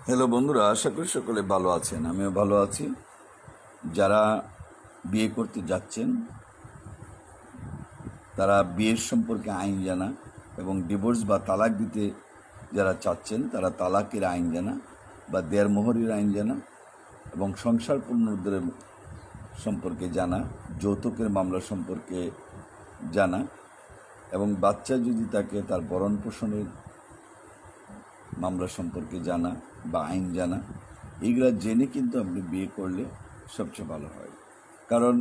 Hello বন্ধুরা, আশা করি সকলে ভালো আছেন। আমিও ভালো আছি। যারা বিয়ে করতে যাচ্ছেন তারা বিয়ের সম্পর্কে আইন জানা এবং ডিভোর্স বা তালাক দিতে যারা চাচ্ছেন তারা তালাকের আইন জানা বা দেড়মোহরের আইন জানা এবং সংসার পুনরুদ্ধারের সম্পর্কে জানা, যৌতুকের মামলা সম্পর্কে জানা এবং বাচ্চা যদি থাকে তার ভরণ পোষণের মামলা সম্পর্কে জানা বা আইন জানা, এইগুলা জেনে কিন্তু আপনি বিয়ে করলে সবচেয়ে ভালো হয়। কারণ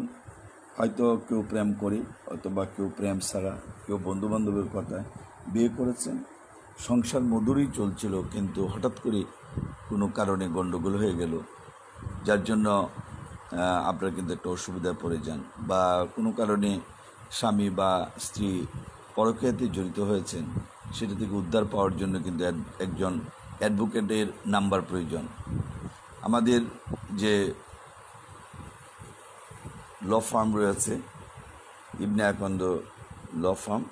হয়তো কেউ প্রেম করে, অথবা কেউ প্রেম ছাড়া, কেউ বন্ধুবান্ধবের কথায় বিয়ে করেছেন, সংসার মধুরই চলছিল, কিন্তু হঠাৎ করে কোনো কারণে গণ্ডগোল হয়ে গেল, যার জন্য আপনারা কিন্তু একটা অসুবিধায় পড়ে যান, বা কোনো কারণে স্বামী বা স্ত্রী পরকীয়াতে জড়িত হয়েছেন, সেটা থেকে উদ্ধার পাওয়ার জন্য কিন্তু একজন অ্যাডভোকেটের নাম্বার প্রয়োজন। আমাদের যে ল ফার্ম রয়েছে, ইবনে আকন্দ ল ফার্ম,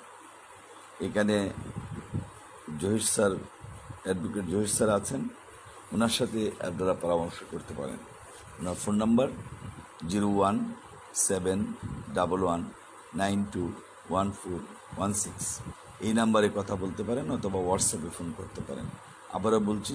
এখানে Zahir sir, advocate Zahir sir আছেন। ওনার সাথে আপনারা পরামর্শ করতে পারেন। ওনার ফোন নাম্বার 017111921416। এই নাম্বারে কথা বলতে পারেন, অথবা হোয়াটসঅ্যাপে ফোন করতে পারেন। আবারও বলছি